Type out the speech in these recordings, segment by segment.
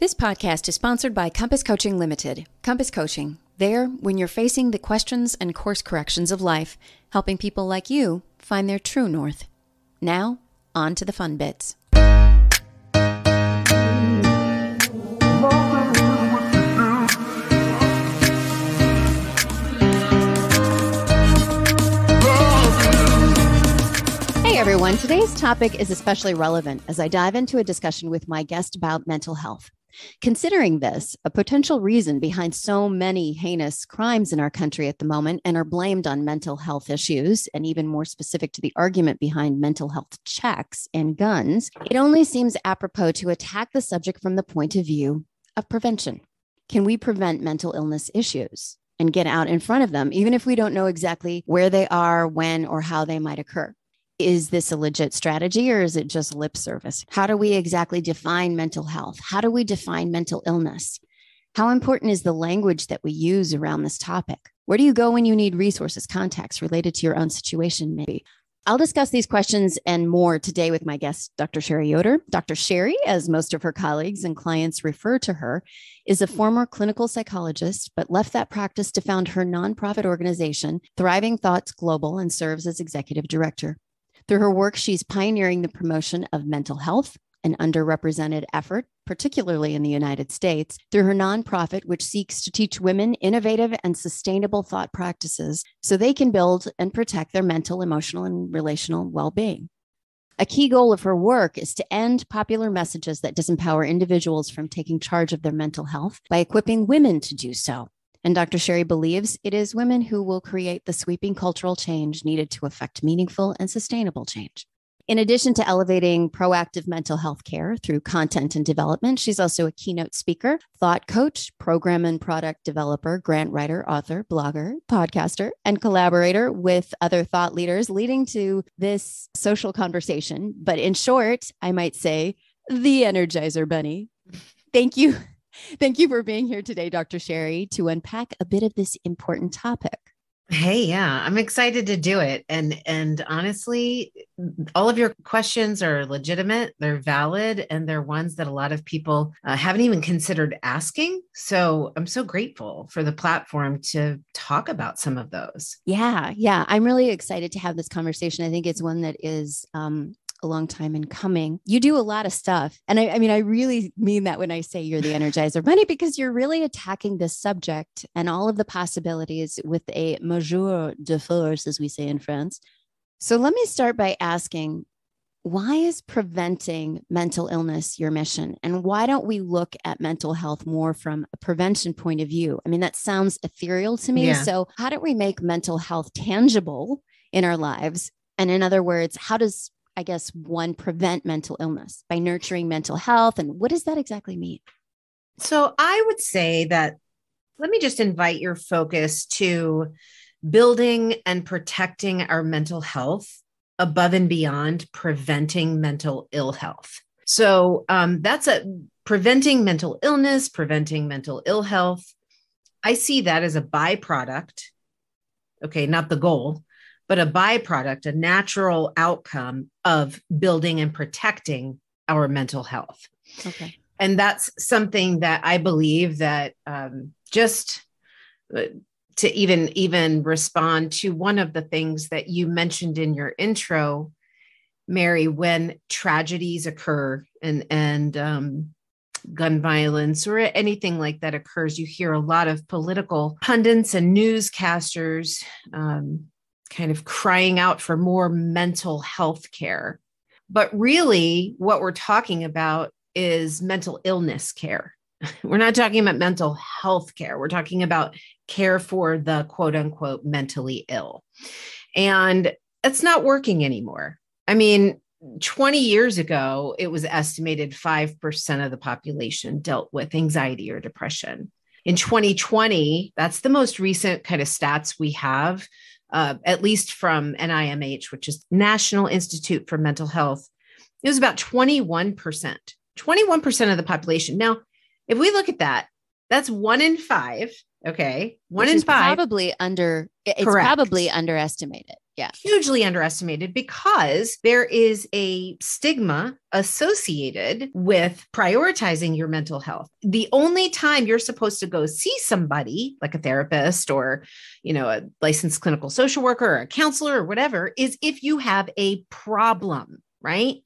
This podcast is sponsored by Compass Coaching Limited. Compass Coaching, there when you're facing the questions and course corrections of life, helping people like you find their true north. Now, on to the fun bits. Hey everyone, today's topic is especially relevant as I dive into a discussion with my guest about mental health. Considering this, a potential reason behind so many heinous crimes in our country at the moment and are blamed on mental health issues, and even more specific to the argument behind mental health checks and guns, it only seems apropos to attack the subject from the point of view of prevention. Can we prevent mental illness issues and get out in front of them, even if we don't know exactly where they are, when, or how they might occur? Is this a legit strategy or is it just lip service? How do we exactly define mental health? How do we define mental illness? How important is the language that we use around this topic? Where do you go when you need resources, contacts related to your own situation, maybe? I'll discuss these questions and more today with my guest, Dr. Sherri Yoder. Dr. Sherri, as most of her colleagues and clients refer to her, is a former clinical psychologist, but left that practice to found her nonprofit organization, Thriving Thoughts Global, and serves as executive director. Through her work, she's pioneering the promotion of mental health, an underrepresented effort, particularly in the United States, through her nonprofit, which seeks to teach women innovative and sustainable thought practices so they can build and protect their mental, emotional, and relational well-being. A key goal of her work is to end popular messages that disempower individuals from taking charge of their mental health by equipping women to do so. And Dr. Sherri believes it is women who will create the sweeping cultural change needed to affect meaningful and sustainable change. In addition to elevating proactive mental health care through content and development, she's also a keynote speaker, thought coach, program and product developer, grant writer, author, blogger, podcaster, and collaborator with other thought leaders, leading to this social conversation. But in short, I might say, the Energizer Bunny. Thank you. Thank you for being here today, Dr. Sherri, to unpack a bit of this important topic. Hey, yeah, I'm excited to do it. And honestly, all of your questions are legitimate, they're valid, and they're ones that a lot of people haven't even considered asking. So I'm so grateful for the platform to talk about some of those. Yeah. I'm really excited to have this conversation. I think it's one that is a long time in coming. You do a lot of stuff. And I mean, I really mean that when I say you're the Energizer Bunny, because you're really attacking this subject and all of the possibilities with a mesure de force, as we say in France. So let me start by asking, why is preventing mental illness your mission? And why don't we look at mental health more from a prevention point of view? I mean, that sounds ethereal to me. Yeah. So how do we make mental health tangible in our lives? And in other words, how does one prevent mental illness by nurturing mental health? And what does that exactly mean? So I would say that, let me just invite your focus to building and protecting our mental health above and beyond preventing mental ill health. So that's preventing mental illness, preventing mental ill health. I see that as a byproduct. Okay, not the goal, but a byproduct, a natural outcome of building and protecting our mental health. Okay. And that's something that I believe that just to even respond to one of the things that you mentioned in your intro, Mary, when tragedies occur and gun violence or anything like that occurs, you hear a lot of political pundits and newscasters kind of crying out for more mental health care. But really, what we're talking about is mental illness care. We're not talking about mental health care. We're talking about care for the quote unquote mentally ill. And it's not working anymore. I mean, 20 years ago, it was estimated 5% of the population dealt with anxiety or depression. In 2020, that's the most recent kind of stats we have. At least from NIMH, which is National Institute for Mental Health, it was about 21%. 21% of the population. Now, if we look at that, that's 1 in 5. Okay. One Which in is five. Probably under, it's Correct. probably underestimated. Yeah. Hugely underestimated because there is a stigma associated with prioritizing your mental health. The only time you're supposed to go see somebody like a therapist or, a licensed clinical social worker or a counselor or whatever is if you have a problem, right?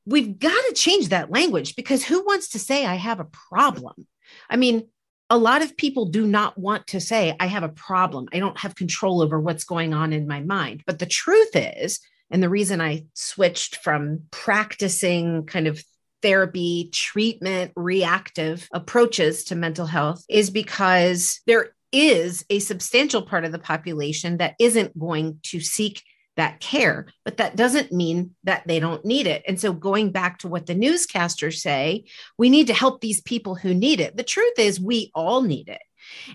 We've got to change that language because who wants to say I have a problem? I mean, a lot of people do not want to say, I have a problem. I don't have control over what's going on in my mind. But the truth is, and the reason I switched from practicing kind of therapy, treatment, reactive approaches to mental health is because there is a substantial part of the population that isn't going to seek that care, but that doesn't mean that they don't need it. And so going back to what the newscasters say, we need to help these people who need it. The truth is we all need it.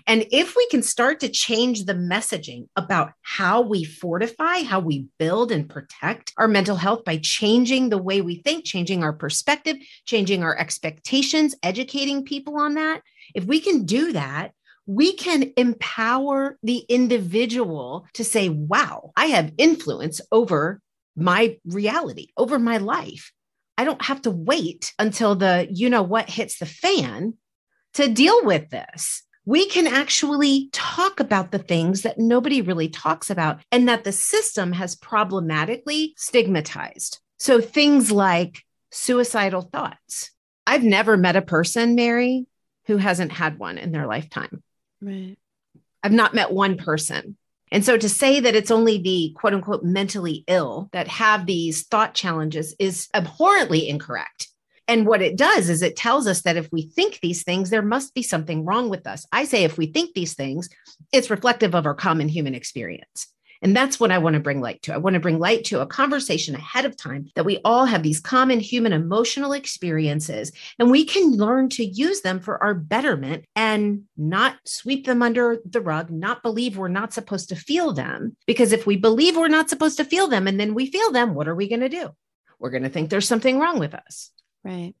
And if we can start to change the messaging about how we fortify, how we build and protect our mental health by changing the way we think, changing our perspective, changing our expectations, educating people on that, if we can do that, we can empower the individual to say, wow, I have influence over my reality, over my life. I don't have to wait until the what hits the fan to deal with this. We can actually talk about the things that nobody really talks about and that the system has problematically stigmatized. So things like suicidal thoughts. I've never met a person, Mary, who hasn't had one in their lifetime. Right. I've not met one person. And so to say that it's only the quote unquote mentally ill that have these thought challenges is abhorrently incorrect. And what it does is it tells us that if we think these things, there must be something wrong with us. I say if we think these things, it's reflective of our common human experience. And that's what I want to bring light to. I want to bring light to a conversation ahead of time that we all have these common human emotional experiences, and we can learn to use them for our betterment and not sweep them under the rug, not believe we're not supposed to feel them. Because if we believe we're not supposed to feel them and then we feel them, what are we going to do? We're going to think there's something wrong with us. Right.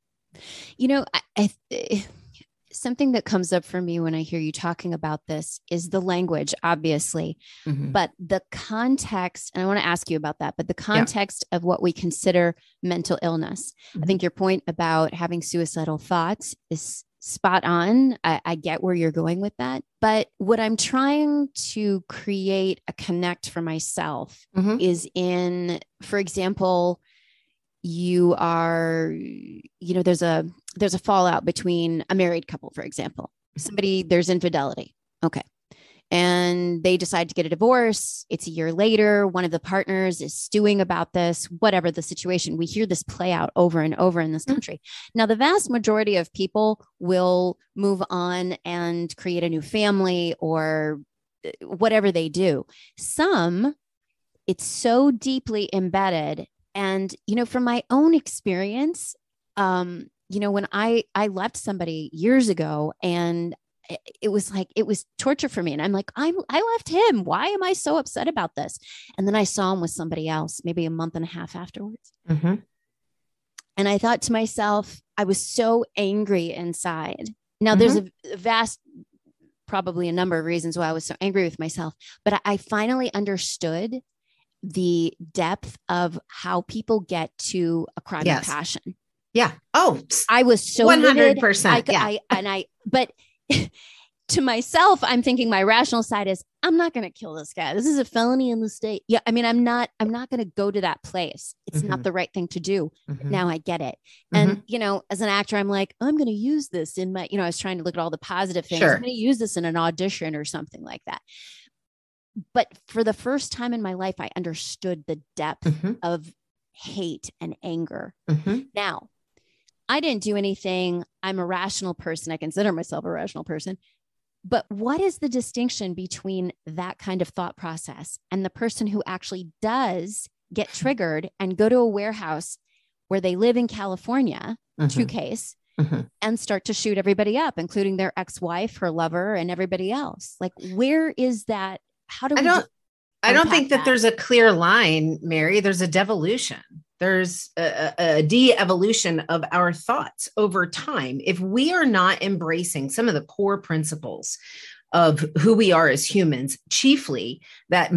Something that comes up for me when I hear you talking about this is the language, obviously, but the context, and I want to ask you about that, but the context of what we consider mental illness. I think your point about having suicidal thoughts is spot on. I get where you're going with that. But what I'm trying to create a connect for myself is in, for example, you are, there's a fallout between a married couple, for example, there's infidelity. Okay. And they decide to get a divorce. It's a year later. One of the partners is stewing about this, whatever the situation. We hear this play out over and over in this country. Now, the vast majority of people will move on and create a new family or whatever they do. Some, it's so deeply embedded. And, from my own experience, when I left somebody years ago and it was torture for me. And I'm like, I left him. Why am I so upset about this? And then I saw him with somebody else, maybe a month and a half afterwards. And I thought to myself, I was so angry inside. Now there's a vast, probably a number of reasons why I was so angry with myself, but I finally understood the depth of how people get to a crime of passion. Yeah. Oh, I was so 100%. But to myself, I'm thinking my rational side is I'm not going to kill this guy. This is a felony in the state. Yeah. I mean, I'm not going to go to that place. It's not the right thing to do. Now I get it. And, as an actor, I'm like, I'm going to use this in my, I was trying to look at all the positive things. I'm going to use this in an audition or something like that. But for the first time in my life, I understood the depth of hate and anger. Now, I didn't do anything. I'm a rational person. I consider myself a rational person. But what is the distinction between that kind of thought process and the person who actually does get triggered and go to a warehouse where they live in California, true case, and start to shoot everybody up, including their ex-wife, her lover, and everybody else? Like, where is that? How do we I don't think that there's a clear line, Mary. There's a devolution. There's a de-evolution of our thoughts over time. If we are not embracing some of the core principles of who we are as humans, chiefly that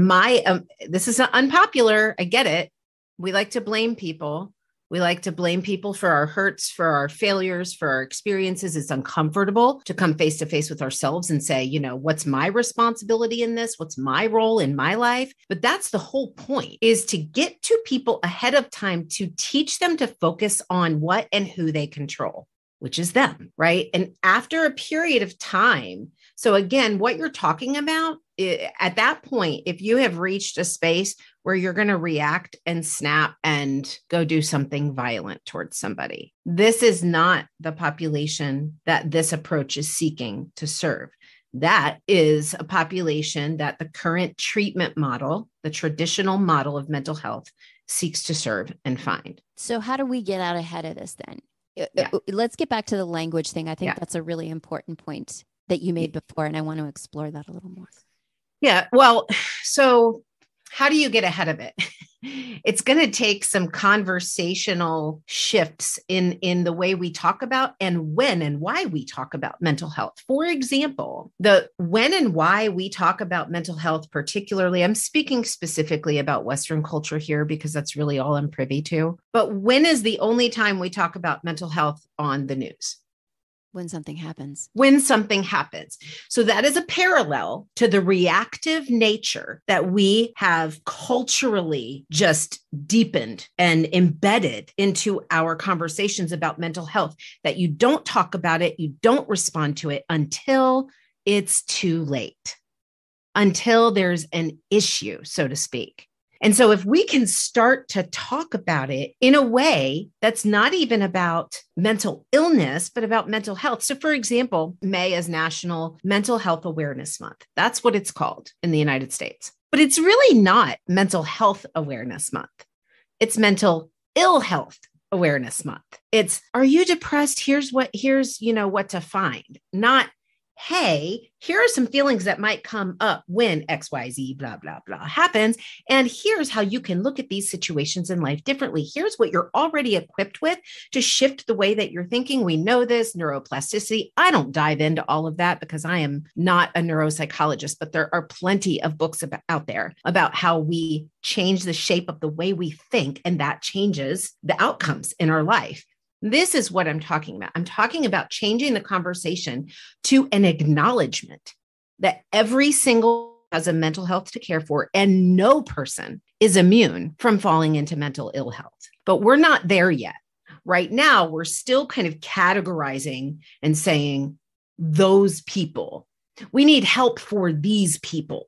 this is unpopular. I get it. We like to blame people. We like to blame people for our hurts, for our failures, for our experiences. It's uncomfortable to come face to face with ourselves and say, what's my responsibility in this? What's my role in my life? But that's the whole point, is to get to people ahead of time to teach them to focus on what and who they control, which is them, right? And after a period of time, so again, what you're talking about, at that point, if you have reached a space where you're going to react and snap and go do something violent towards somebody, this is not the population that this approach is seeking to serve. That is a population that the current treatment model, the traditional model of mental health, seeks to serve and find. So how do we get out ahead of this then? Yeah. Let's get back to the language thing. I think Yeah. that's a really important point that you made before, and I want to explore that a little more. Yeah. Well, so how do you get ahead of it? It's going to take some conversational shifts in the way we talk about and when and why we talk about mental health. For example, the when and why we talk about mental health, particularly, I'm speaking specifically about Western culture here because that's really all I'm privy to. But when is the only time we talk about mental health on the news? When something happens. When something happens. So that is a parallel to the reactive nature that we have culturally just deepened and embedded into our conversations about mental health, that you don't talk about it, you don't respond to it until it's too late, until there's an issue, so to speak. And so if we can start to talk about it in a way that's not even about mental illness, but about mental health. So for example, May is National Mental Health Awareness Month. That's what it's called in the United States. But it's really not Mental Health Awareness Month. It's Mental Ill Health Awareness Month. It's, are you depressed? Here's what to find. Not, hey, here are some feelings that might come up when XYZ, blah, blah, blah happens. And here's how you can look at these situations in life differently. Here's what you're already equipped with to shift the way that you're thinking. We know this, neuroplasticity. I don't dive into all of that because I am not a neuropsychologist, but there are plenty of books out there about how we change the shape of the way we think, and that changes the outcomes in our life. This is what I'm talking about. I'm talking about changing the conversation to an acknowledgement that every single has a mental health to care for, and no person is immune from falling into mental ill health. But we're not there yet. Right now, we're still kind of categorizing and saying, those people, we need help for these people,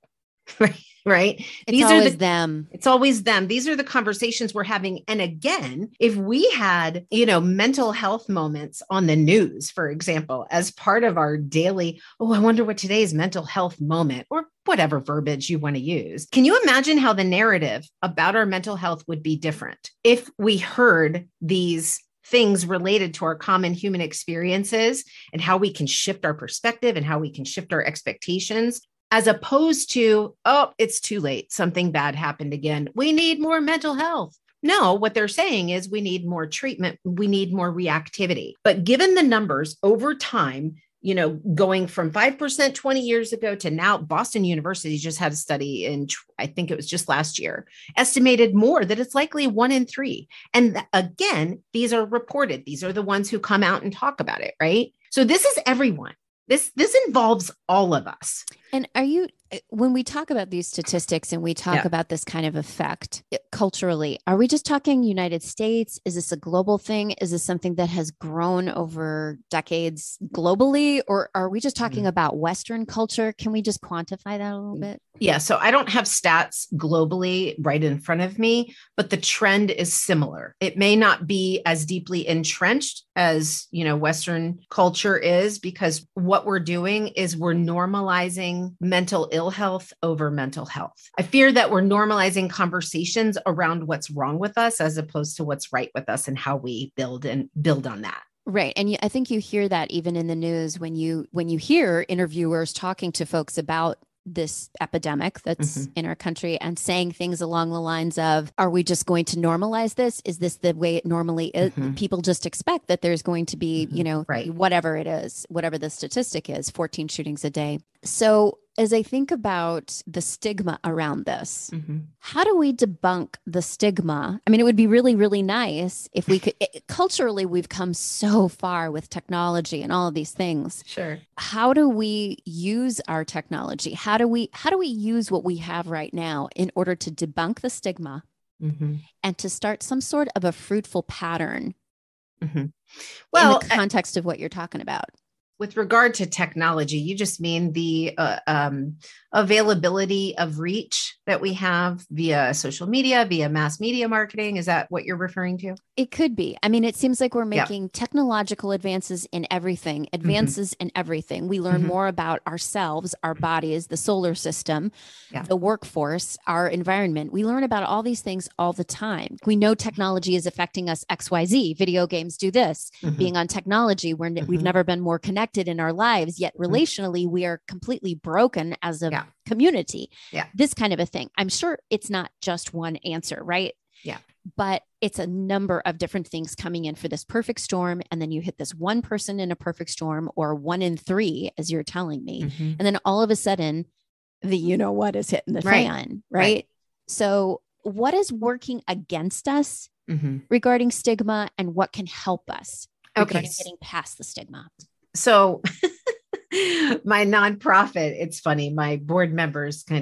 right? It's always them. It's always them. These are the conversations we're having. And again, if we had, mental health moments on the news, for example, as part of our daily, I wonder what today's mental health moment, or whatever verbiage you want to use. Can you imagine how the narrative about our mental health would be different if we heard these things related to our common human experiences and how we can shift our perspective and how we can shift our expectations, as opposed to, it's too late. Something bad happened again. We need more mental health. No, what they're saying is we need more treatment. We need more reactivity. But given the numbers over time, going from 5% 20 years ago to now, Boston University just had a study in, I think it was just last year, estimated more that it's likely 1 in 3. And again, these are reported. These are the ones who come out and talk about it, right? So this is everyone. This involves all of us. And when we talk about these statistics and we talk about this kind of effect culturally, are we just talking United States? Is this a global thing? Is this something that has grown over decades globally? Or are we just talking about Western culture? Can we just quantify that a little bit? Yeah. So I don't have stats globally right in front of me, but the trend is similar. It may not be as deeply entrenched as, Western culture is, because what we're doing is we're normalizing mental ill health over mental health. I fear that we're normalizing conversations around what's wrong with us as opposed to what's right with us and how we build on that. Right. And I think you hear that even in the news when you hear interviewers talking to folks about this epidemic that's Mhm. in our country and saying things along the lines of, are we just going to normalize this? Is this the way it normally is? Mhm. People just expect that there's going to be, Mhm. Right. whatever it is, whatever the statistic is, 14 shootings a day. So as I think about the stigma around this, Mhm. how do we debunk the stigma? I mean, it would be really, really nice if we could. Culturally, we've come so far with technology and all of these things. Sure. How do we use our technology? How do we use what we have right now in order to debunk the stigma Mhm. and to start some sort of a fruitful pattern Mhm. in the Well, context of what you're talking about? with regard to technology, you just mean the availability of reach that we have via social media, via mass media marketing. Is that what you're referring to? It could be. I mean, it seems like we're Yeah. making technological advances in everything, Mhm. advances in everything. We learn Mhm. more about ourselves, our bodies, the solar system, Yeah. the workforce, our environment. We learn about all these things all the time. We know technology is affecting us XYZ. Video games do this. Mhm. Being on technology, we've Mhm. never been more connected in our lives, yet Mhm. relationally, we are completely broken as a Yeah. community. Yeah. This kind of a thing. I'm sure it's not just one answer, right? Yeah. But it's a number of different things coming in for this perfect storm. And then you hit this one person in a perfect storm, or one in three, as you're telling me. Mhm. And then all of a sudden, the what is hitting the Right. fan, Right. right? So, what is working against us Mhm. regarding stigma, and what can help us Okay. regarding getting past the stigma? So my nonprofit, it's funny, my board members they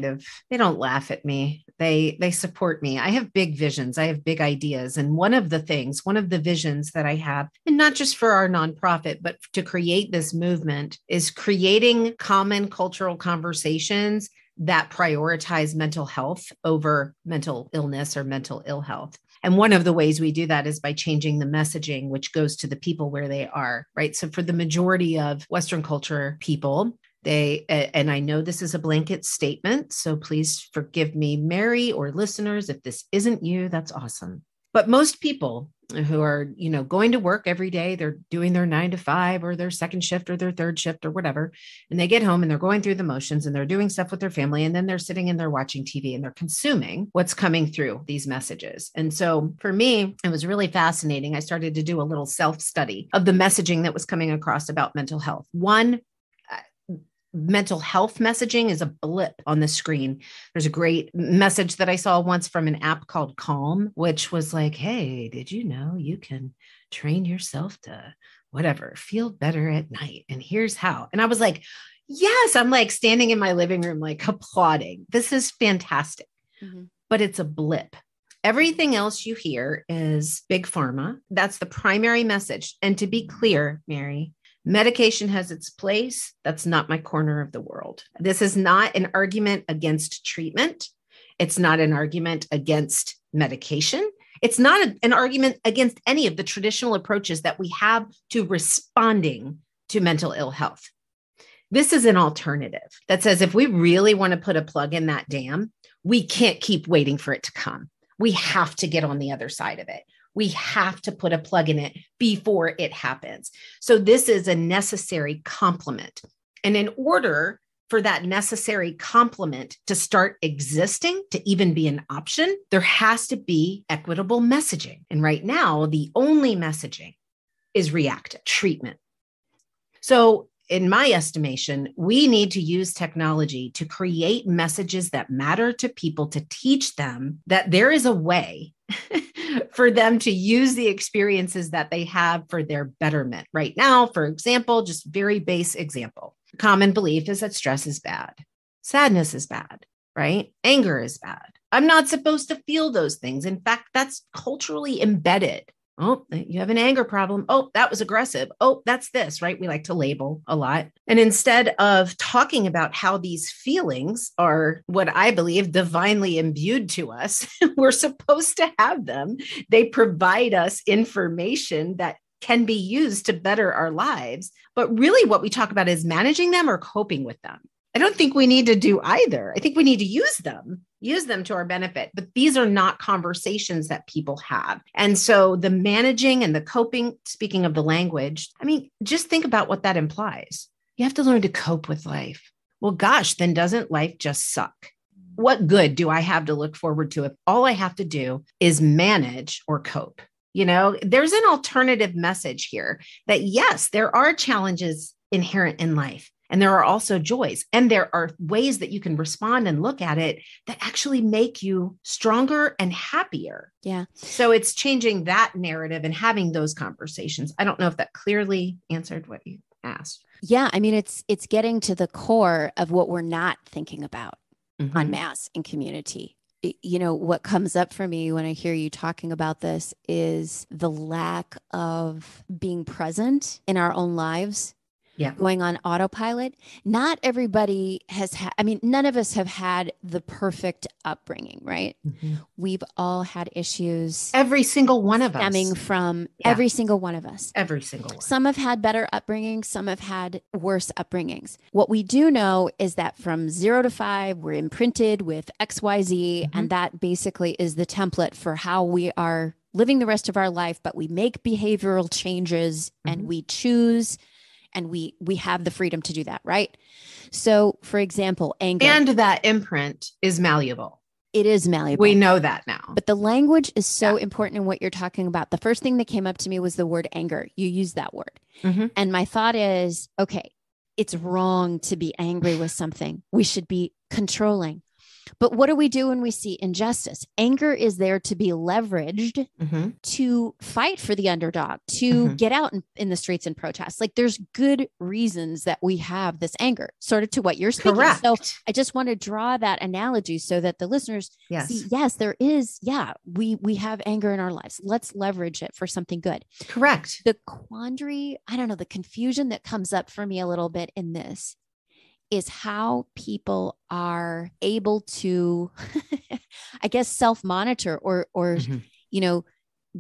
don't laugh at me. They support me. I have big visions. I have big ideas. And one of the visions that I have, and not just for our nonprofit, but to create this movement, is creating common cultural conversations that prioritize mental health over mental illness or mental ill health. And one of the ways we do that is by changing the messaging, which goes to the people where they are, right? So for the majority of Western culture people, and I know this is a blanket statement, so please forgive me, Mary, or listeners, if this isn't you, that's awesome. But most people who are, going to work every day, they're doing their 9 to 5 or their second shift or their third shift or whatever. And they get home and they're going through the motions and they're doing stuff with their family. And then they're sitting and they're watching TV and they're consuming what's coming through these messages. And so for me, it was really fascinating. I started to do a little self-study of the messaging that was coming across about mental health. One, mental health messaging is a blip on the screen. There's a great message that I saw once from an app called Calm, which was like, hey, did you know you can train yourself to whatever, feel better at night? And here's how. And I was like, yes, I'm like standing in my living room, like applauding. This is fantastic. Mm-hmm. But it's a blip. Everything else you hear is big pharma. That's the primary message. And to be clear, Mary, medication has its place. That's not my corner of the world. This is not an argument against treatment. It's not an argument against medication. It's not an argument against any of the traditional approaches that we have to responding to mental ill health. This is an alternative that says if we really want to put a plug in that dam, we can't keep waiting for it to come. We have to get on the other side of it. We have to put a plug in it before it happens. So this is a necessary complement. And in order for that necessary complement to start existing, to even be an option, there has to be equitable messaging. And right now, the only messaging is reactive treatment. So in my estimation, we need to use technology to create messages that matter to people, to teach them that there is a way for them to use the experiences that they have for their betterment. Right now, for example, just very base example, common belief is that stress is bad. Sadness is bad, right? Anger is bad. I'm not supposed to feel those things. In fact, that's culturally embedded. Oh, you have an anger problem. Oh, that was aggressive. Oh, that's this, right? We like to label a lot. And instead of talking about how these feelings are what I believe divinely imbued to us, we're supposed to have them. They provide us information that can be used to better our lives. But really what we talk about is managing them or coping with them. I don't think we need to do either. I think we need to use them to our benefit, but these are not conversations that people have. And so the managing and the coping, speaking of the language, I mean, just think about what that implies. You have to learn to cope with life. well, gosh, then doesn't life just suck? What good do I have to look forward to if all I have to do is manage or cope? There's an alternative message here that yes, there are challenges inherent in life, and there are also joys, and there are ways that you can respond and look at it that actually make you stronger and happier. Yeah. So it's changing that narrative and having those conversations. I don't know if that clearly answered what you asked. Yeah. I mean, it's getting to the core of what we're not thinking about en masse in community. What comes up for me when I hear you talking about this is the lack of being present in our own lives. Yeah. Going on autopilot. Not everybody has had, none of us have had the perfect upbringing, right? Mm-hmm. We've all had issues. Every single one of us. Stemming from every single one of us. Every single one. Some have had better upbringings. Some have had worse upbringings. What we do know is that from 0 to 5, we're imprinted with XYZ. Mm-hmm. And that basically is the template for how we are living the rest of our life. But we make behavioral changes and we choose. And we have the freedom to do that, right? So, for example, anger. And that imprint is malleable. It is malleable. We know that now. But the language is so important in what you're talking about. The first thing that came up to me was the word anger. You used that word. Mm-hmm. And my thought is, okay, it's wrong to be angry with something. We should be controlling. But what do we do when we see injustice? Anger is there to be leveraged to fight for the underdog, to get out in the streets and protest. Like there's good reasons that we have this anger, sort of to what you're speaking. Correct. So I just want to draw that analogy so that the listeners see, yes, there is. Yeah, we have anger in our lives. Let's leverage it for something good. Correct. The quandary, I don't know, the confusion that comes up for me a little bit in this is how people are able to, I guess, self-monitor or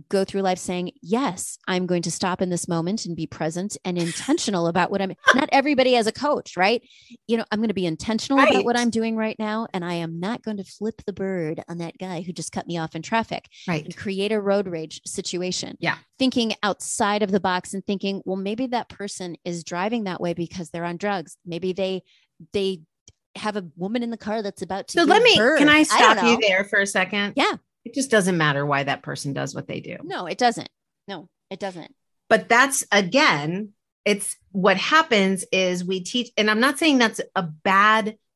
go through life saying, yes, I'm going to stop in this moment and be present and intentional about what I'm, not everybody has a coach, right? I'm going to be intentional about what I'm doing right now. And I am not going to flip the bird on that guy who just cut me off in traffic and create a road rage situation. Yeah. Thinking outside of the box and thinking, well, maybe that person is driving that way because they're on drugs. Maybe they have a woman in the car that's about to. So can I stop you there for a second? Yeah. It just doesn't matter why that person does what they do. No, it doesn't. But that's, again, it's what happens is we teach, and I'm not saying that's a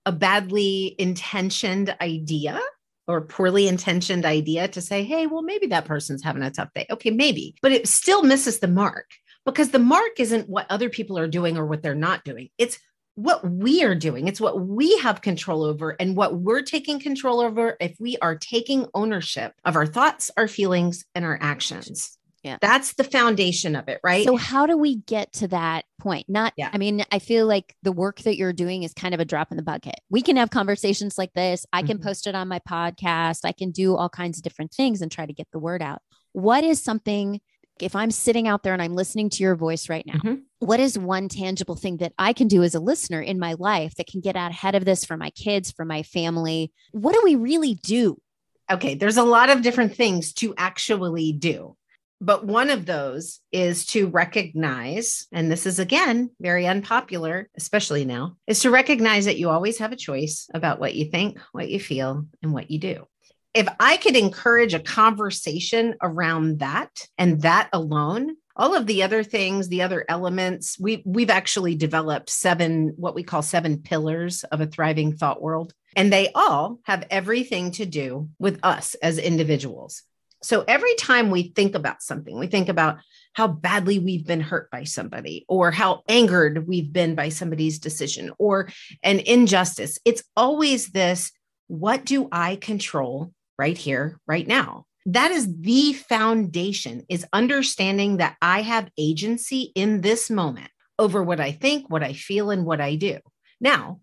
badly intentioned idea or poorly intentioned idea to say, hey, well, maybe that person's having a tough day. Okay, maybe, but it still misses the mark because the mark isn't what other people are doing or what they're not doing. It's what we are doing. It's what we have control over and what we're taking control over if we are taking ownership of our thoughts, our feelings, and our actions. Yeah. That's the foundation of it, right? So how do we get to that point? I feel like the work that you're doing is kind of a drop in the bucket. We can have conversations like this. I can post it on my podcast. I can do all kinds of different things and try to get the word out. What is something, if I'm sitting out there and I'm listening to your voice right now, what is one tangible thing that I can do as a listener in my life that can get out ahead of this for my kids, for my family? What do we really do? Okay, there's a lot of different things to actually do. But one of those is to recognize, and this is, again, very unpopular, especially now, is to recognize that you always have a choice about what you think, what you feel, and what you do. If I could encourage a conversation around that and that alone, all of the other things, the other elements, we've actually developed what we call 7 pillars of a thriving thought world. And they all have everything to do with us as individuals. So every time we think about something, we think about how badly we've been hurt by somebody or how angered we've been by somebody's decision or an injustice. It's always this, what do I control right here, right now? That is the foundation, is understanding that I have agency in this moment over what I think, what I feel, and what I do. Now,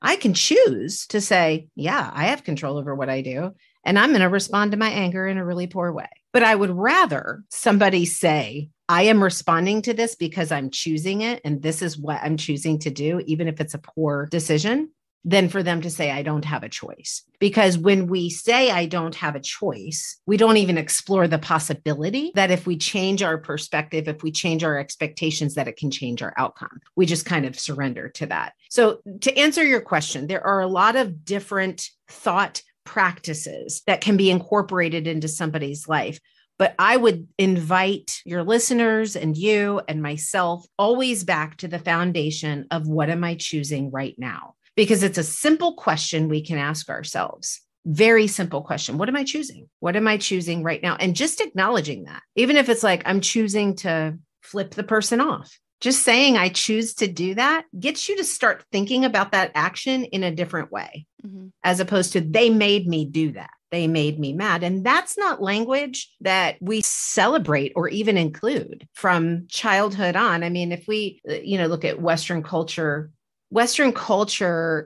I can choose to say, yeah, I have control over what I do, and I'm going to respond to my anger in a really poor way. But I would rather somebody say, I am responding to this because I'm choosing it, and this is what I'm choosing to do, even if it's a poor decision, than for them to say, I don't have a choice. Because when we say, I don't have a choice, we don't even explore the possibility that if we change our perspective, if we change our expectations, that it can change our outcome. We just kind of surrender to that. So to answer your question, there are a lot of different thought practices that can be incorporated into somebody's life. But I would invite your listeners and you and myself always back to the foundation of what am I choosing right now? Because it's a simple question we can ask ourselves. Very simple question. What am I choosing? What am I choosing right now? And just acknowledging that, even if it's like, I'm choosing to flip the person off, just saying I choose to do that gets you to start thinking about that action in a different way, as opposed to they made me do that. They made me mad. And that's not language that we celebrate or even include from childhood on. I mean, if we, look at Western culture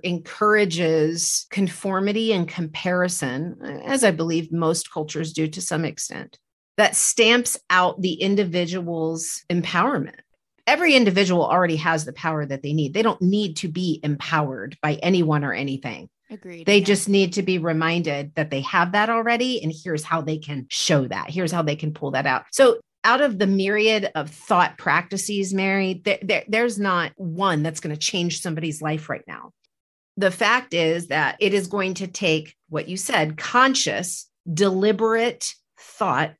encourages conformity and comparison, as I believe most cultures do to some extent, that stamps out the individual's empowerment. Every individual already has the power that they need. They don't need to be empowered by anyone or anything. Agreed. They just need to be reminded that they have that already. And here's how they can show that. Here's how they can pull that out. So out of the myriad of thought practices, Mary, there's not one that's going to change somebody's life right now. The fact is that it is going to take what you said, conscious, deliberate thought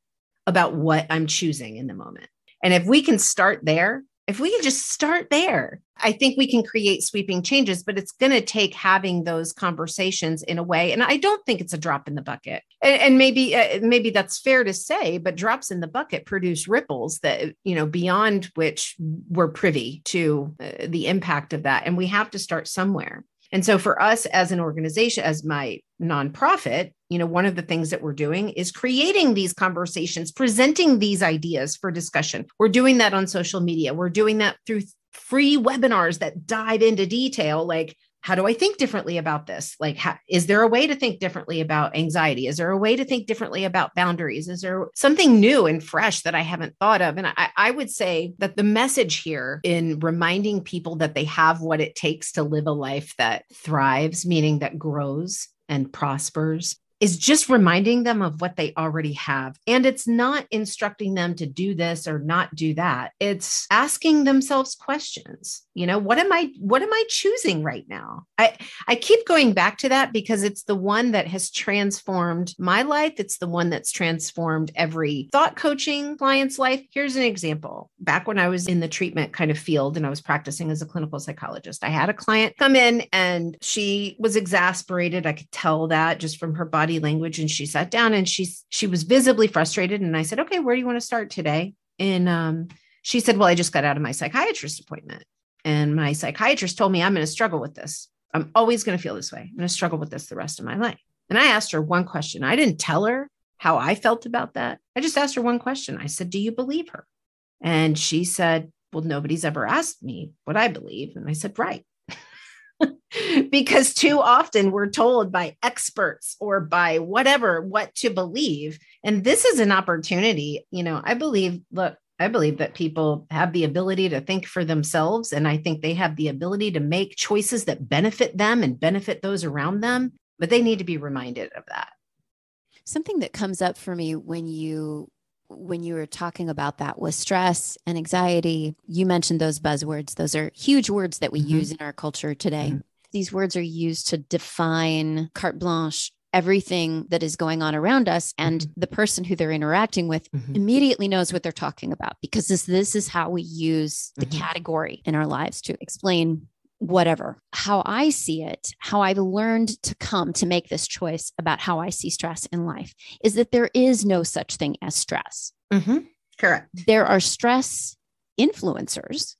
about what I'm choosing in the moment. And if we can just start there, I think we can create sweeping changes, but it's going to take having those conversations in a way. And I don't think it's a drop in the bucket. And maybe that's fair to say, but drops in the bucket produce ripples that, beyond which we're privy to the impact of that. And we have to start somewhere. And so for us as an organization, as my nonprofit, one of the things that we're doing is creating these conversations, presenting these ideas for discussion. We're doing that on social media. We're doing that through free webinars that dive into detail, like, how do I think differently about this? Like, is there a way to think differently about anxiety? Is there a way to think differently about boundaries? Is there something new and fresh that I haven't thought of? And I would say that the message here in reminding people that they have what it takes to live a life that thrives, meaning that grows and prospers, is just reminding them of what they already have. And it's not instructing them to do this or not do that. It's asking themselves questions. What am I choosing right now? I keep going back to that because it's the one that has transformed my life. It's the one that's transformed every thought coaching client's life. Here's an example. Back when I was in the treatment kind of field and I was practicing as a clinical psychologist, I had a client come in and she was exasperated. I could tell that just from her body language. And she sat down and she was visibly frustrated. And I said, okay, where do you want to start today? And she said, well, I just got out of my psychiatrist appointment. And my psychiatrist told me I'm going to struggle with this. I'm always going to feel this way. I'm going to struggle with this the rest of my life. And I asked her one question. I didn't tell her how I felt about that. I just asked her one question. I said, do you believe her? And she said, well, nobody's ever asked me what I believe. And I said, right. Because too often we're told by experts or by whatever what to believe. And this is an opportunity. I believe that people have the ability to think for themselves. And I think they have the ability to make choices that benefit them and benefit those around them. But they need to be reminded of that. Something that comes up for me when you were talking about that was stress and anxiety. You mentioned those buzzwords. Those are huge words that we use in our culture today. These words are used to define carte blanche everything that is going on around us. And the person who they're interacting with immediately knows what they're talking about, because this is how we use the category in our lives to explain whatever. How I see it, how I've learned to come to make this choice about how I see stress in life is that there is no such thing as stress. Correct. There are stress influencers.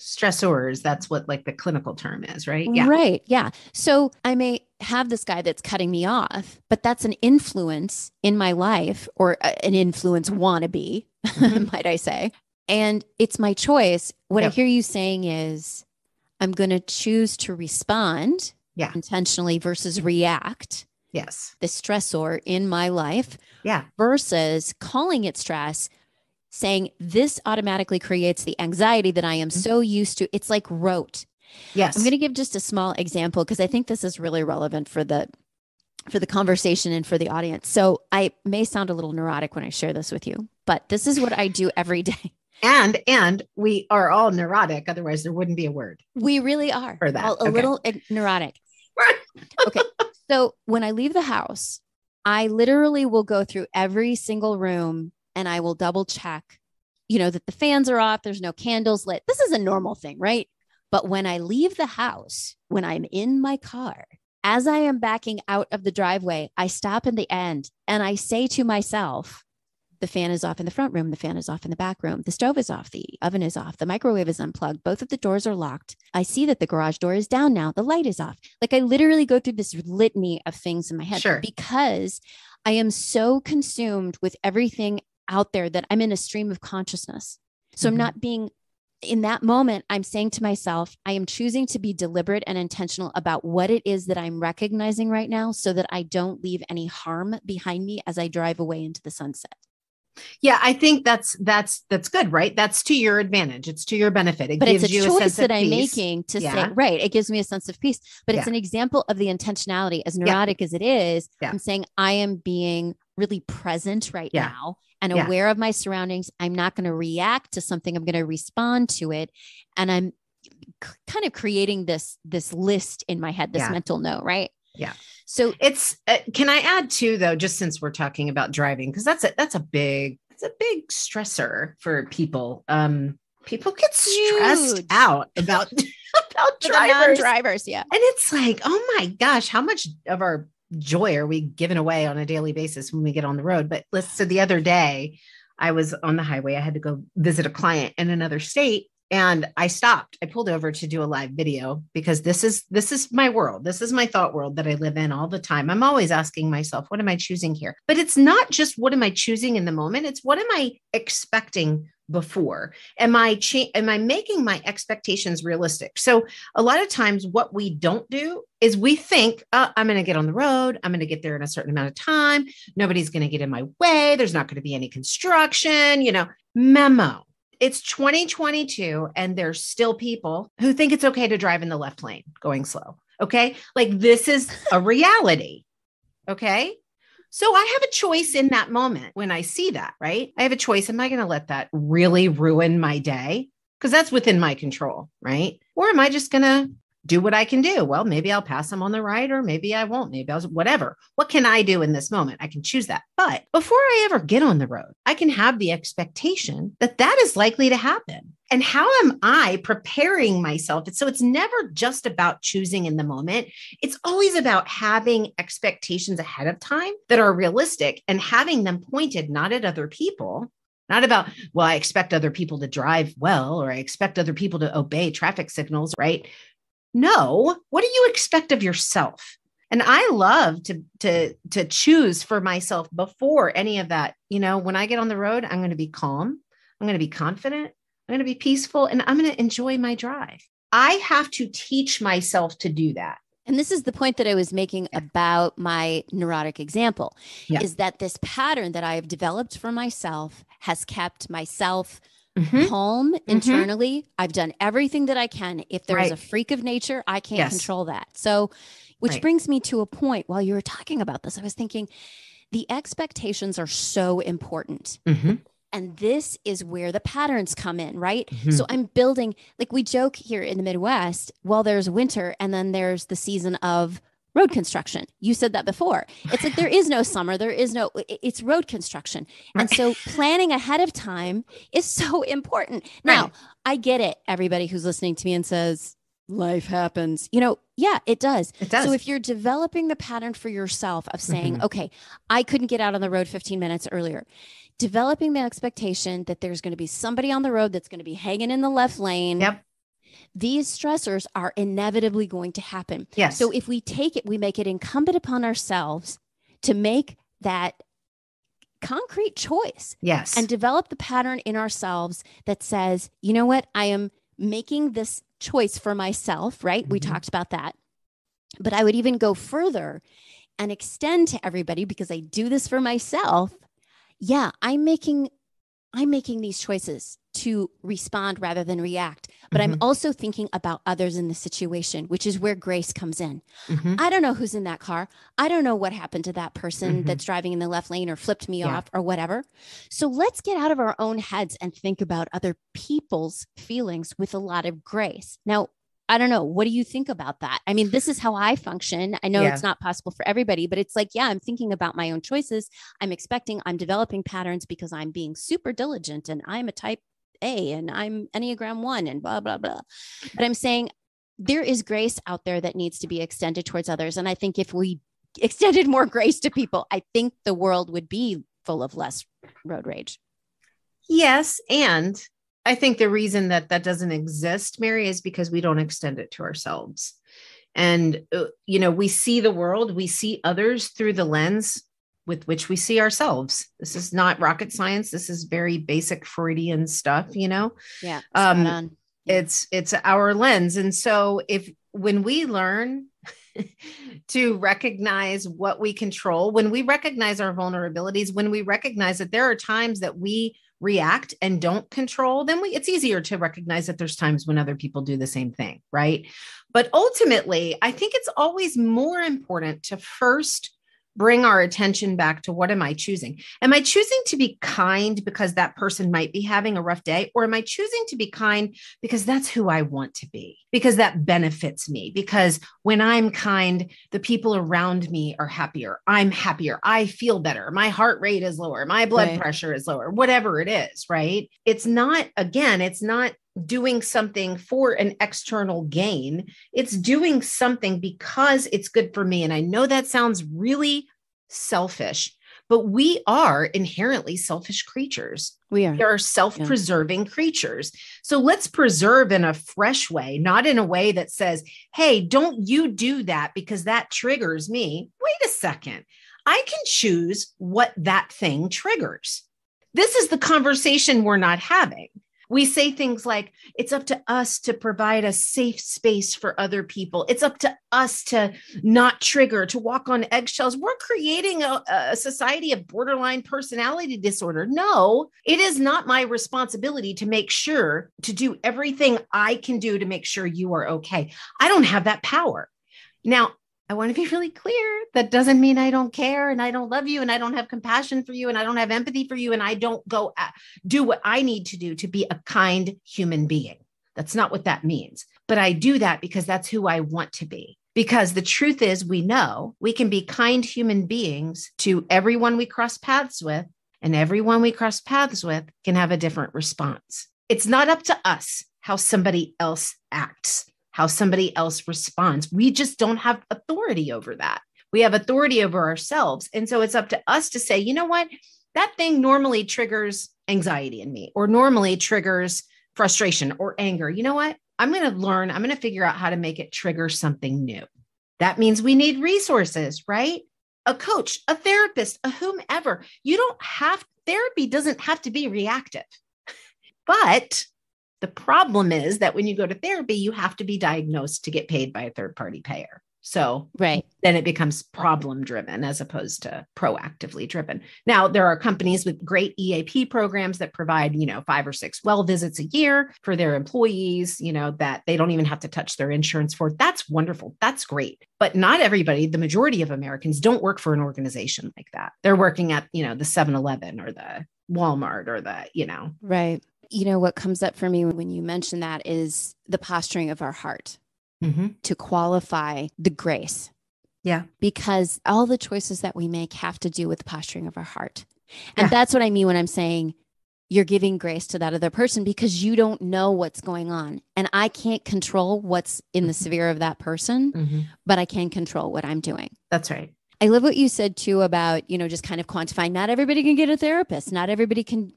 Stressors. That's what the clinical term is, right? Yeah. Right. Yeah. So I may have this guy that's cutting me off, but that's an influence in my life, or an influence wannabe, might I say. And it's my choice. What I hear you saying is I'm going to choose to respond intentionally versus react. Yes. The stressor in my life versus calling it stress, saying this automatically creates the anxiety that I am so used to. It's like rote. Yes. I'm going to give just a small example because I think this is really relevant for the conversation and for the audience. So I may sound a little neurotic when I share this with you, but this is what I do every day. And we are all neurotic. Otherwise there wouldn't be a word. We really are For that. a little neurotic. Okay. So when I leave the house, I literally will go through every single room and I will double check, that the fans are off. There's no candles lit. This is a normal thing, right? But when I leave the house, when I'm in my car, as I am backing out of the driveway, I stop in the end and I say to myself, the fan is off in the front room. The fan is off in the back room. The stove is off. The oven is off. The microwave is unplugged. Both of the doors are locked. I see that the garage door is down now. The light is off. Like I literally go through this litany of things in my head because I am so consumed with everything out there that I'm in a stream of consciousness. So I'm not being in that moment. I'm saying to myself, I am choosing to be deliberate and intentional about what it is that I'm recognizing right now so that I don't leave any harm behind me as I drive away into the sunset. Yeah, I think that's good, right? That's to your advantage. It's to your benefit. But it's a choice that I'm making to say, right. It gives me a sense of peace, but it's an example of the intentionality, as neurotic as it is. I'm saying I am being really present right now and aware of my surroundings. I'm not going to react to something. I'm going to respond to it. And I'm kind of creating this list in my head, this mental note, right? Yeah. So it's, can I add too, though, just since we're talking about driving, because that's a big stressor for people. People get stressed out about non-drivers. Yeah. And it's like, oh my gosh, how much of our joy are we giving away on a daily basis when we get on the road? But so the other day I was on the highway. I had to go visit a client in another state. And I stopped. I pulled over to do a live video because this is my world. This is my thought world that I live in all the time. I'm always asking myself, what am I choosing here? But it's not just what am I choosing in the moment? It's what am I expecting before? Am I making my expectations realistic? So a lot of times what we don't do is we think, I'm going to get on the road. I'm going to get there in a certain amount of time. Nobody's going to get in my way. There's not going to be any construction, memo. It's 2022 and there's still people who think it's okay to drive in the left lane going slow. Okay. Like this is a reality. Okay. So I have a choice in that moment when I see that, right? I have a choice. Am I going to let that really ruin my day? Because that's within my control, right? Or am I just going to do what I can do? Well, maybe I'll pass them on the right, or maybe I won't. Maybe I'll, whatever. What can I do in this moment? I can choose that. But before I ever get on the road, I can have the expectation that that is likely to happen. And how am I preparing myself? So it's never just about choosing in the moment. It's always about having expectations ahead of time that are realistic and having them pointed not at other people, not about, well, I expect other people to drive well, or I expect other people to obey traffic signals, right? No, what do you expect of yourself? And I love to choose for myself before any of that. When I get on the road, I'm going to be calm. I'm going to be confident. I'm going to be peaceful, and I'm going to enjoy my drive. I have to teach myself to do that. And this is the point that I was making about my neurotic example, is that this pattern that I have developed for myself has kept myself calm internally. I've done everything that I can. If there's a freak of nature, I can't control that. So, which brings me to a point while you were talking about this, I was thinking the expectations are so important. And this is where the patterns come in, right? So I'm building, like we joke here in the Midwest, well, there's winter and then there's the season of road construction. You said that before. It's like there is no summer. It's road construction. And so planning ahead of time is so important. Now, I get it. Everybody who's listening to me and says, life happens, yeah, it does. It does. So if you're developing the pattern for yourself of saying, okay, I couldn't get out on the road 15 minutes earlier, developing the expectation that there's going to be somebody on the road that's going to be hanging in the left lane. Yep. These stressors are inevitably going to happen. Yes. So if we make it incumbent upon ourselves to make that concrete choice. Yes. And develop the pattern in ourselves that says, you know what, I am making this choice for myself, right? We talked about that. But I would even go further and extend to everybody, because I do this for myself. Yeah, I'm making these choices to respond rather than react. But I'm also thinking about others in the situation, which is where grace comes in. I don't know who's in that car. I don't know what happened to that person that's driving in the left lane or flipped me off or whatever. So let's get out of our own heads and think about other people's feelings with a lot of grace. Now, I don't know. What do you think about that? I mean, this is how I function. I know it's not possible for everybody, but it's like, I'm thinking about my own choices. I'm developing patterns because I'm being super diligent and I'm a type A and I'm Enneagram 1 and blah, blah, blah. But I'm saying there is grace out there that needs to be extended towards others. And I think if we extended more grace to people, I think the world would be full of less road rage. Yes. And I think the reason that doesn't exist, Mary, is because we don't extend it to ourselves. And, we see the world, we see others through the lens with which we see ourselves. This is not rocket science. This is very basic Freudian stuff, Yeah. Spot on. It's our lens. And so when we learn to recognize what we control, when we recognize our vulnerabilities, when we recognize that there are times that we react and don't control, then it's easier to recognize that there's times when other people do the same thing, right? But ultimately, I think it's always more important to first bring our attention back to what am I choosing? Am I choosing to be kind because that person might be having a rough day? Or am I choosing to be kind because that's who I want to be, because that benefits me? Because when I'm kind, the people around me are happier. I'm happier. I feel better. My heart rate is lower. My blood pressure is lower, whatever it is, right? It's not doing something for an external gain. It's doing something because it's good for me. And I know that sounds really selfish, but we are inherently selfish creatures. We are self-preserving creatures. So let's preserve in a fresh way, not in a way that says, hey, don't you do that because that triggers me. Wait a second. I can choose what that thing triggers. This is the conversation we're not having. We say things like, it's up to us to provide a safe space for other people. It's up to us to not trigger, to walk on eggshells. We're creating a society of borderline personality disorder. No, it is not my responsibility to make sure to do everything I can do to make sure you are okay. I don't have that power. Now, I want to be really clear. That doesn't mean I don't care and I don't love you and I don't have compassion for you and I don't have empathy for you and I don't go do what I need to do to be a kind human being. That's not what that means. But I do that because that's who I want to be. Because the truth is, we know we can be kind human beings to everyone we cross paths with, and everyone we cross paths with can have a different response. It's not up to us how somebody else acts, how somebody else responds. We just don't have authority over that. We have authority over ourselves. And so it's up to us to say, you know what? That thing normally triggers anxiety in me, or normally triggers frustration or anger. You know what? I'm going to figure out how to make it trigger something new. That means we need resources, right? A coach, a therapist, a whomever. Therapy doesn't have to be reactive. But the problem is that when you go to therapy, you have to be diagnosed to get paid by a third-party payer. So then it becomes problem driven as opposed to proactively driven. Now, there are companies with great EAP programs that provide, 5 or 6 well visits a year for their employees, that they don't even have to touch their insurance for. That's wonderful. That's great. But not everybody, the majority of Americans don't work for an organization like that. They're working at, the 7-Eleven or the Walmart or the, Right. What comes up for me when you mention that is the posturing of our heart. To qualify the grace. Yeah. Because all the choices that we make have to do with the posturing of our heart. And that's what I mean when I'm saying you're giving grace to that other person, because you don't know what's going on. And I can't control what's in the sphere of that person, but I can control what I'm doing. That's right. I love what you said too about, just kind of quantifying. Not everybody can get a therapist. Not everybody can.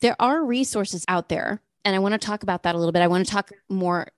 There are resources out there. And I want to talk about that a little bit. I want to talk more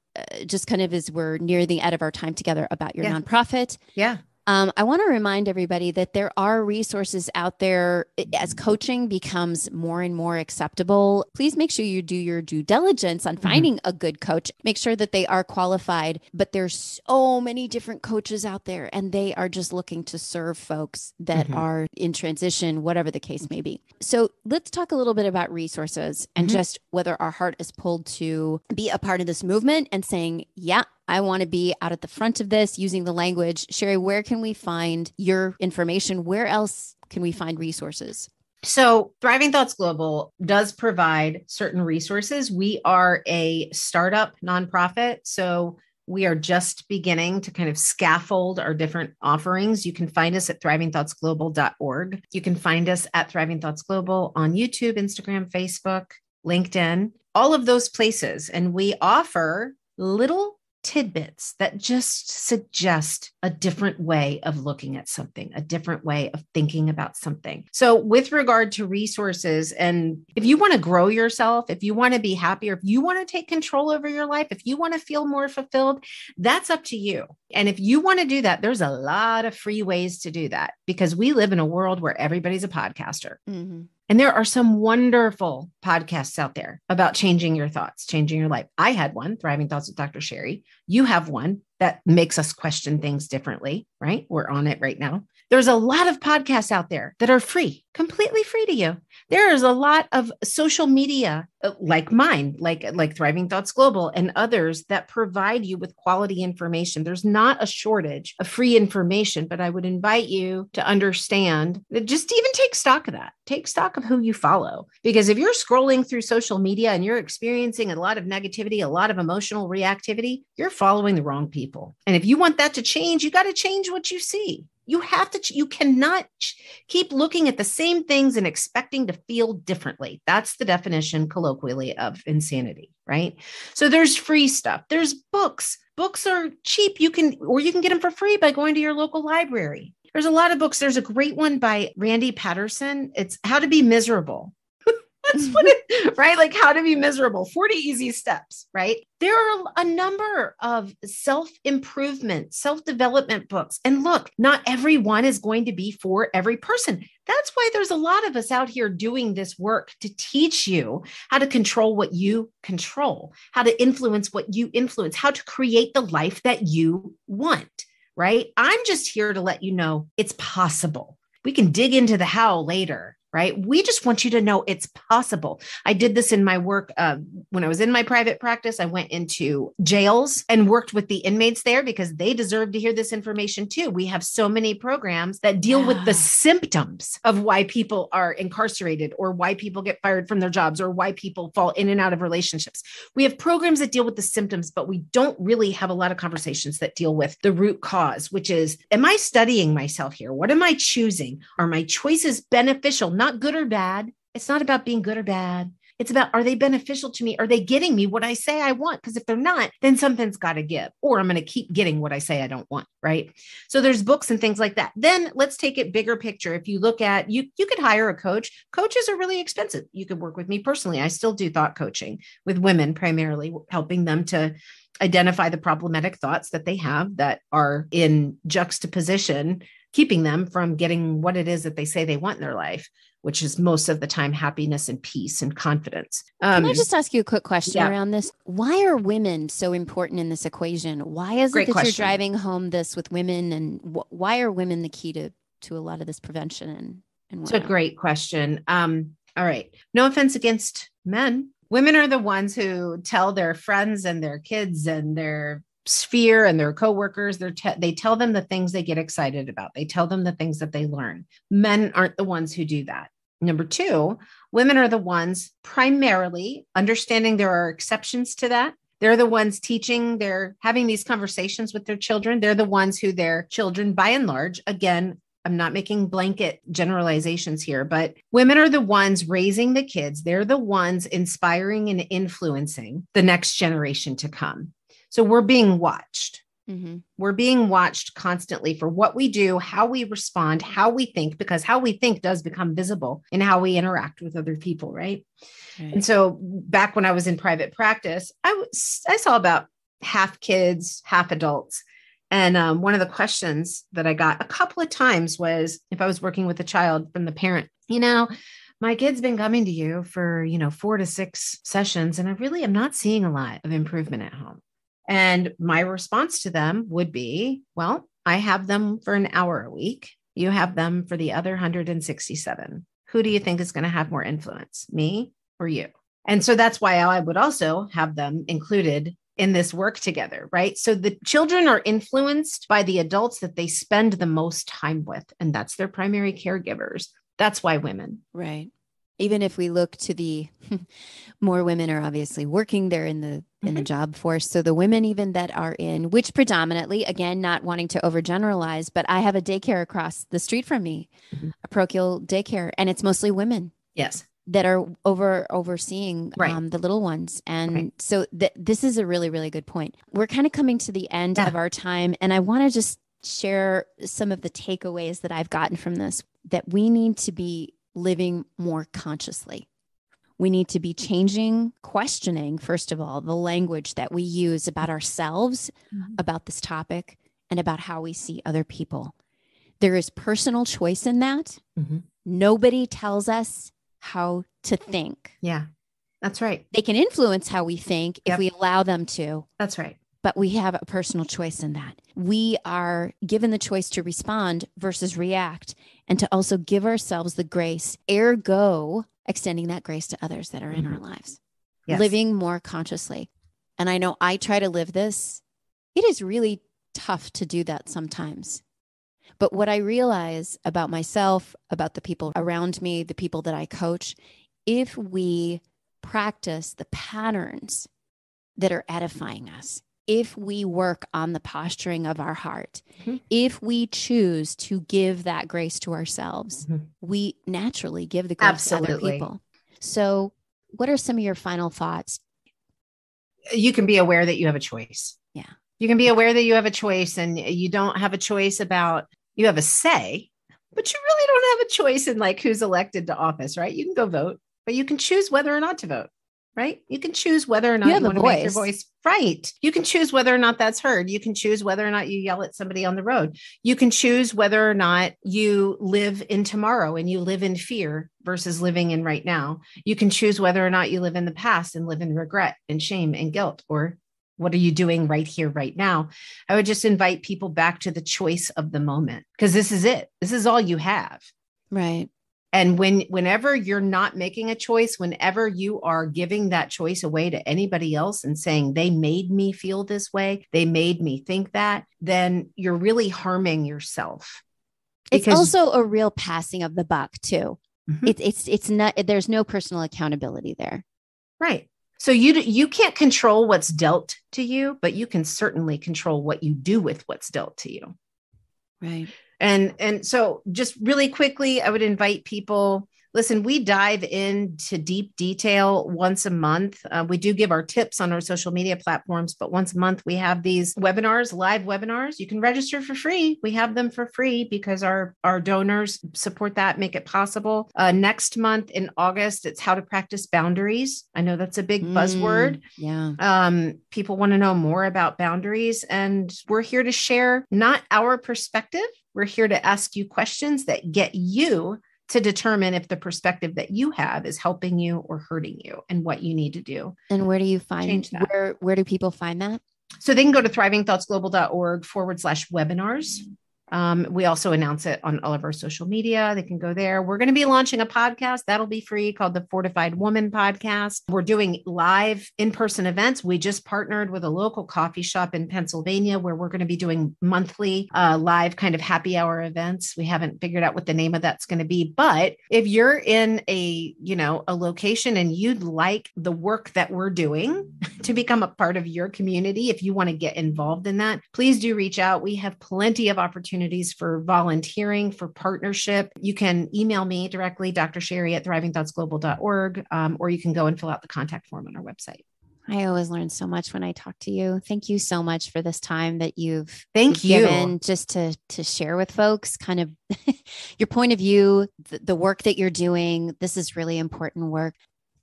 just kind of as we're near the end of our time together about your nonprofit. Yeah. I want to remind everybody that there are resources out there as coaching becomes more and more acceptable. Please make sure you do your due diligence on finding a good coach. Make sure that they are qualified, but there's so many different coaches out there and they are just looking to serve folks that are in transition, whatever the case may be. So let's talk a little bit about resources and just whether our heart is pulled to be a part of this movement and saying, yeah, I want to be out at the front of this using the language. Sherri, where can we find your information? Where else can we find resources? So Thriving Thoughts Global does provide certain resources. We are a startup nonprofit. So we are just beginning to kind of scaffold our different offerings. You can find us at thrivingthoughtsglobal.org. You can find us at Thriving Thoughts Global on YouTube, Instagram, Facebook, LinkedIn, all of those places. And we offer little tidbits that just suggest a different way of looking at something, a different way of thinking about something. So with regard to resources, and if you want to grow yourself, if you want to be happier, if you want to take control over your life, if you want to feel more fulfilled, that's up to you. And if you want to do that, there's a lot of free ways to do that because we live in a world where everybody's a podcaster. And there are some wonderful podcasts out there about changing your thoughts, changing your life. I had one, Thriving Thoughts with Dr. Sherri. You have one that makes us question things differently, right? We're on it right now. There's a lot of podcasts out there that are free, completely free to you. There is a lot of social media like mine, like Thriving Thoughts Global and others that provide you with quality information. There's not a shortage of free information, but I would invite you to understand that just even take stock of that. Take stock of who you follow. Because if you're scrolling through social media and you're experiencing a lot of negativity, a lot of emotional reactivity, you're following the wrong people. And if you want that to change, you got to change what you see. You have to, you cannot keep looking at the same things and expecting to feel differently. That's the definition colloquially of insanity, right? So there's free stuff. There's books. Books are cheap. You can get them for free by going to your local library. There's a lot of books. There's a great one by Randy Patterson. It's How to Be Miserable. That's what it, right? Like How to Be Miserable, 40 Easy Steps, right? There are a number of self-improvement, self-development books. And look, not everyone is going to be for every person. That's why there's a lot of us out here doing this work to teach you how to control what you control, how to influence what you influence, how to create the life that you want, right? I'm just here to let you know it's possible. We can dig into the how later. Right? We just want you to know it's possible. I did this in my work when I was in my private practice. I went into jails and worked with the inmates there because they deserve to hear this information too. We have so many programs that deal with the symptoms of why people are incarcerated or why people get fired from their jobs or why people fall in and out of relationships. We have programs that deal with the symptoms, but we don't really have a lot of conversations that deal with the root cause, which is, am I studying myself here? What am I choosing? Are my choices beneficial? Not good or bad. It's not about being good or bad. It's about, are they beneficial to me? Are they getting me what I say I want? Because if they're not, then something's got to give, or I'm going to keep getting what I say I don't want. Right. So there's books and things like that. Then let's take it bigger picture. If you look at, you could hire a coach. Coaches are really expensive. You could work with me personally. I still do thought coaching with women, primarily helping them to identify the problematic thoughts that they have that are in juxtaposition, keeping them from getting what it is that they say they want in their life, which is most of the time happiness and peace and confidence. Can I just ask you a quick question around this? Why are women so important in this equation? Why is it that you're driving home this with women, and why are women the key to a lot of this prevention? And it's a great question. All right. No offense against men. Women are the ones who tell their friends and their kids and their sphere and their coworkers, they tell them the things they get excited about. They tell them the things that they learn. Men aren't the ones who do that. Number two, women are the ones primarily understanding there are exceptions to that. They're the ones teaching, they're having these conversations with their children. They're the ones who their children, by and large, again, I'm not making blanket generalizations here, but women are the ones raising the kids. They're the ones inspiring and influencing the next generation to come. So we're being watched. Mm-hmm. We're being watched constantly for what we do, how we respond, how we think, because how we think does become visible in how we interact with other people, right? And so back when I was in private practice, I saw about half kids, half adults. And one of the questions that I got a couple of times was if I was working with a child from the parent, my kid's been coming to you for, 4 to 6 sessions, and I really am not seeing a lot of improvement at home. And my response to them would be, well, I have them for an hour a week. You have them for the other 167. Who do you think is going to have more influence, me or you? And so that's why I would also have them included in this work together, right? So the children are influenced by the adults that they spend the most time with, and that's their primary caregivers. That's why women. Right. Even if we look to the more women are obviously working there in the job force. So the women even that are in, which predominantly, again, not wanting to overgeneralize, but I have a daycare across the street from me, a parochial daycare, and it's mostly women. Yes. That are overseeing the little ones. And so this is a really, really good point. We're kind of coming to the end of our time. And I want to just share some of the takeaways that I've gotten from this, that we need to be living more consciously. We need to be questioning, first of all, the language that we use about ourselves, about this topic, and about how we see other people. There is personal choice in that. Nobody tells us how to think. Yeah, that's right. They can influence how we think if we allow them to. That's right. But we have a personal choice in that. We are given the choice to respond versus react, and to also give ourselves the grace, ergo extending that grace to others that are in our lives, living more consciously. And I know I try to live this. It is really tough to do that sometimes. But what I realize about myself, about the people around me, the people that I coach, if we practice the patterns that are edifying us, if we work on the posturing of our heart, if we choose to give that grace to ourselves, we naturally give the grace to other people. So what are some of your final thoughts? You can be aware that you have a choice. Yeah. You can be aware that you have a choice, and you don't have a choice about, you have a say, but you really don't have a choice in like who's elected to office, right? You can go vote, but you can choose whether or not to vote. Right? You can choose whether or not you want to make your voice right. You can choose whether or not that's heard. You can choose whether or not you yell at somebody on the road. You can choose whether or not you live in tomorrow and you live in fear versus living in right now. You can choose whether or not you live in the past and live in regret and shame and guilt, or what are you doing right here, right now? I would just invite people back to the choice of the moment, because this is it. This is all you have. Right. And whenever you're not making a choice, whenever you are giving that choice away to anybody else and saying, they made me feel this way, they made me think that, then you're really harming yourself. It's also a real passing of the buck too. It's not, there's no personal accountability there. Right. So you can't control what's dealt to you, but you can certainly control what you do with what's dealt to you. Right. And so just really quickly, I would invite people, listen, we dive into deep detail once a month. We do give our tips on our social media platforms, but once a month we have these webinars, live webinars. You can register for free. We have them for free because our donors support that, make it possible. Next month in August, it's how to practice boundaries. I know that's a big buzzword. Yeah. People want to know more about boundaries, and we're here to share not our perspective. We're here to ask you questions that get you to determine if the perspective that you have is helping you or hurting you, and what you need to do. And where do you find that? Where do people find that? So they can go to thrivingthoughtsglobal.org/webinars. We also announce it on all of our social media. They can go there. We're going to be launching a podcast that'll be free called the Fortified Woman Podcast. We're doing live in-person events. We just partnered with a local coffee shop in Pennsylvania where we're going to be doing monthly live kind of happy hour events. We haven't figured out what the name of that's going to be, but if you're in a location and you'd like the work that we're doing to become a part of your community, if you want to get involved in that, please do reach out. We have plenty of opportunities for volunteering, for partnership. You can email me directly, Dr. Sherri at thrivingthoughtsglobal.org, or you can go and fill out the contact form on our website. I always learn so much when I talk to you. Thank you so much for this time that you've given just to share with folks kind of your point of view, the work that you're doing. This is really important work.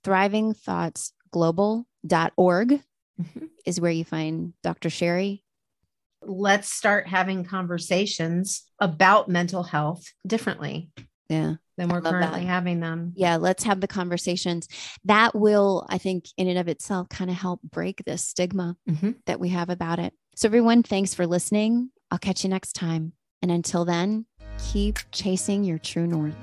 thrivingthoughtsglobal.org is where you find Dr. Sherri. let's start having conversations about mental health differently. Yeah. Than we're currently having them. Yeah. Let's have the conversations that will, I think, in and of itself, kind of help break this stigma that we have about it. So everyone, thanks for listening. I'll catch you next time. And until then, keep chasing your true north.